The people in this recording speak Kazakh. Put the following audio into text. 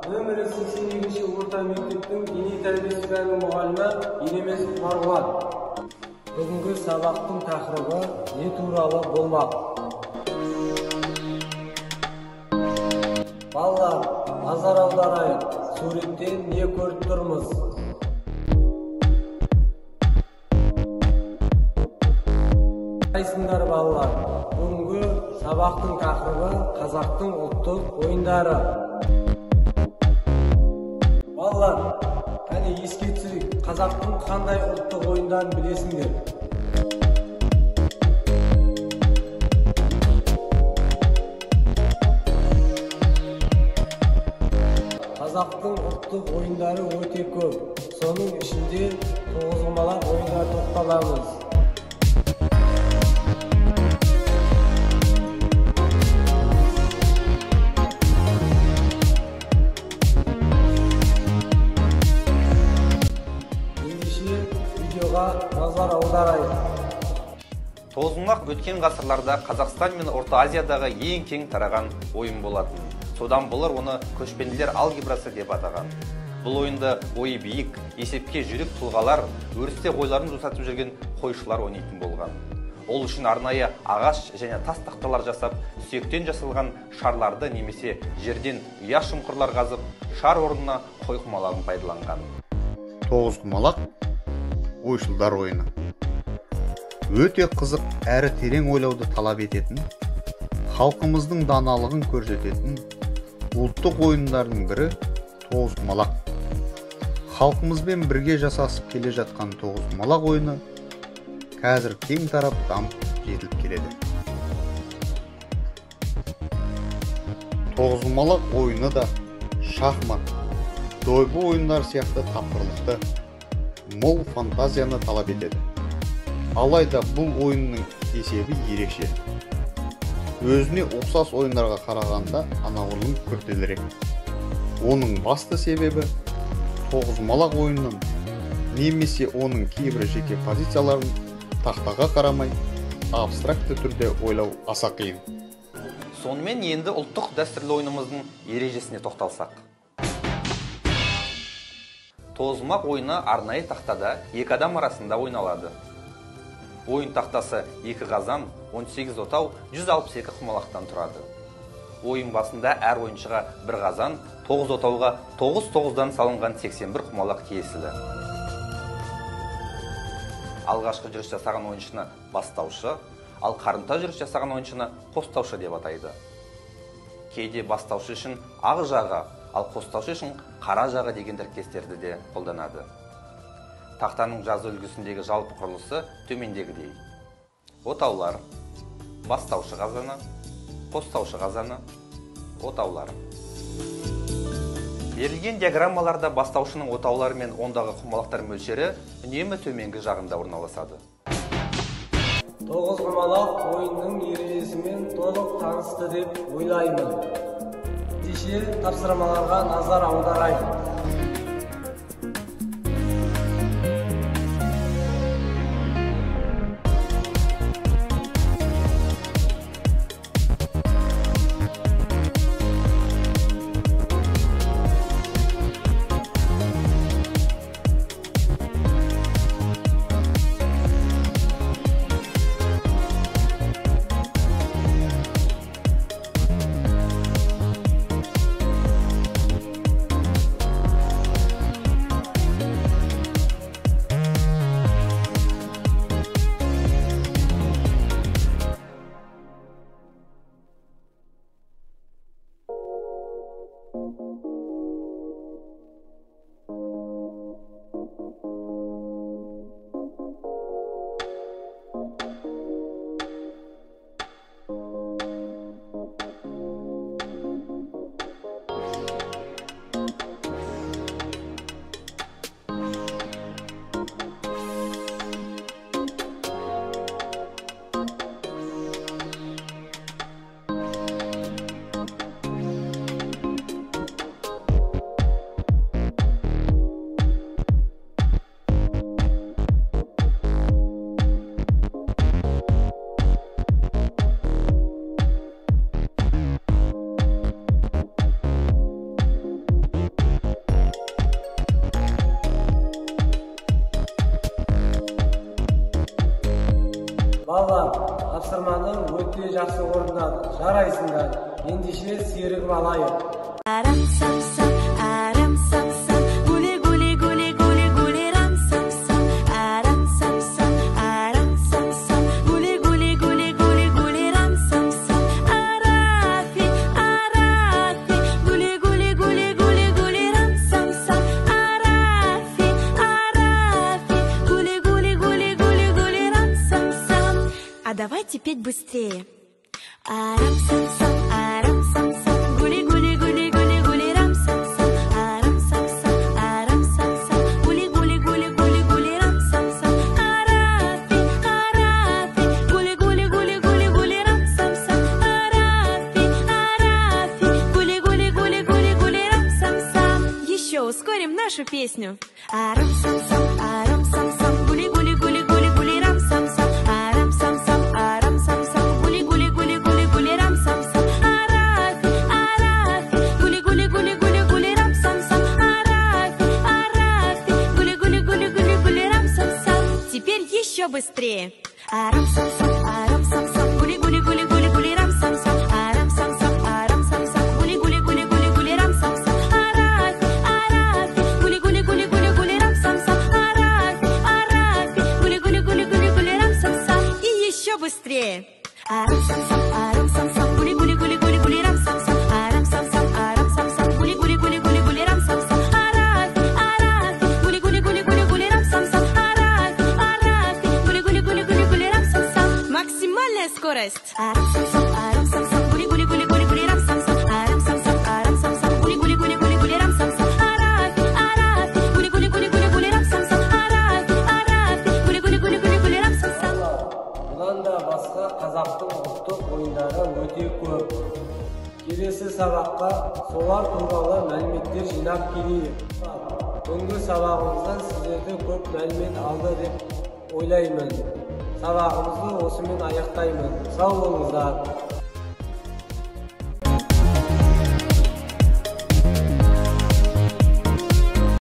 Нөмірі 82-ші орта мектептің дене тәрбиесі пәнінің мұғалімі Елемесов Марғұлан. Бүгінгі сабақтың тақырыбы не туралы болмақ? Балалар, назар аударайық. Суреттен не көріп тұрмыз? Қайсыңдар балалар? Бүгінгі сабақтың тақырыбы қазақтың ұлттық ойындары. Балалар, қане еске түсірейік, қазақтың қандай ұлттық ойындарын білесіңдер? Қазақтың ұлттық ойындары өте көп. Соның ішінде тоғызқұмалақ ойынына тоқталамыз. Назар аударайық. Тоғызқұмалақ өткен ғасырларда Қазақстан мен Орта Азиядағы ең кең тараған ойын болатын. Содан болар оны көшпенділер алгебрасы деп атаған. Бұл ойынды ойы биік, есепке жүрек тұлғалар, өрісте қойларын жусатып жүрген қойшылар ойнайтын болған. Ол үшін арнайы ағаш және тас тақталар жасап, сүйектен жасалған шарларды немесе жерден ұя шұңқырлар қазып, шар орнына қойқұмалағын пайдаланған. Тоғызқұмалақ ойшылдар ойыны. Өте қызық әрі терең ойлауды талап ететін, халқымыздың даналығын көрсететін ұлттық ойындардың бірі тоғызқұмалақ. Халқымызбен бірге жасасып келе жатқан тоғызқұмалақ ойыны қазір кең тарап дамып жетіліп келеді. Тоғызқұмалақ ойыны да шахмат, дойбы ойындар сияқты тапқырлықты, мол фантазияны талап етеді. Алайда бұл ойынның есебі ерекше. Өзіне ұқсас ойындарға қарағанда анағұрлым күрделірек. Оның басты себебі тоғызқұмалақ ойынын немесе оның кейбір жеке позицияларын тақтаға қарамай абстракты түрде ойлау аса қиын. Сонымен енді ұлттық дәстүрлі ойынымыздың ережесіне тоқталсақ. Тоғызқұмалақ ойыны арнайы тақтада екі адам арасында ойналады. Ойын тақтасы 2 қазан, 18 отау, 162 құмалақтан тұрады. Ойын басында әр ойыншыға 1 қазан, 9 отауға 9-9-дан салынған 81 құмалақ тиесілі. Алғашқы жүріс жасаған ойыншыны бастаушы, ал қарымта жүріс жасаған ойыншыны қостаушы деп атайды. Кейде бастаушы үшін ақ жағы, ал қостаушы үшін қара жағы деген тіркестерді де қолданады. Тақтаның жазу үлгісіндегі жалпы құрылысы төмендегідей. Отаулар, бастаушы қазаны, қостаушы қазаны, отаулар. Берілген диаграммаларда бастаушының отаулары мен ондағы құмалақтар мөлшері үнемі төменгі жағында орналасады. Тоғызқұмалақ ойынның ережесімен толық танысты деп ойлаймын. Ендеше тапсырмаларға назар аударайық. өте жақсы орындадық. Жарайсыңдар. Ендеше серігіп алайық. Арам сам сам, арам сам сам, гули гули гули гули гули рам сам сам, арам сам сам, арам сам сам, гули гули гули гули гули рам сам сам, арафи арафи, гули гули гули гули гули рам сам сам, арафи арафи, гули гули гули гули гули рам сам сам. А давайте петь быстрее. Арам сам сам, арам сам сам, гули гули гули гули гули рам сам сам, арам сам сам, арам сам сам, гули гули гули гули гули рам сам сам, арафи арафи, гули гули гули гули гули рам сам сам, арафи арафи, гули гули гули гули гули рам сам сам. Еще ускорим нашу песню. Арам сам сам, арам сам сам, гули гули гули гули гули рам сам сам, арам сам сам, арам сам сам, гули гули гули гули гули рам сам сам, арафи арафи, гули гули гули гули гули рам сам сам, арафи арафи, гули гули гули гули гули рам сам сам. Теперь еще быстрее. Арам сам сам, арам сам сам, гули гули гули гули гули рам сам сам, арам сам сам, арам сам сам, гули гули гули гули гули рам сам сам, арафи арафи, гули гули гули гули гули рам сам сам, арафи арафи, гули гули гули гули гули рам сам сам. И еще быстрее. Арам сам сам, арам сам сам, гули гули гули гули гули рам сам сам, арам сам сам, арам сам сам, гули гули гули гули гули рам сам сам, арафи арафи, гули гули гули гули гули рам сам сам, арафи арафи, гули гули гули гули гули рам сам сам. Максимальная скорость. Арам сам сам, арам сам сам, гули гули гули гули гули рам сам сам, арам сам сам, арам сам сам, гули гули гули гули гули рам сам сам, арафи арафи, гули гули гули гули гули рам сам сам, арафи арафи, гули гули гули гули гули рам сам сам. Бұдан да басқа қазақтың ұлттық ойындары өте көп. Келесі сабаққа солар туралы мәліметтер жинап келейік. Бүгінгі сабағымыздан сіздерді көп мәлімет алды деп ойлаймын. Сабағымызды осымен аяқтаймын. Сау болыңыздар.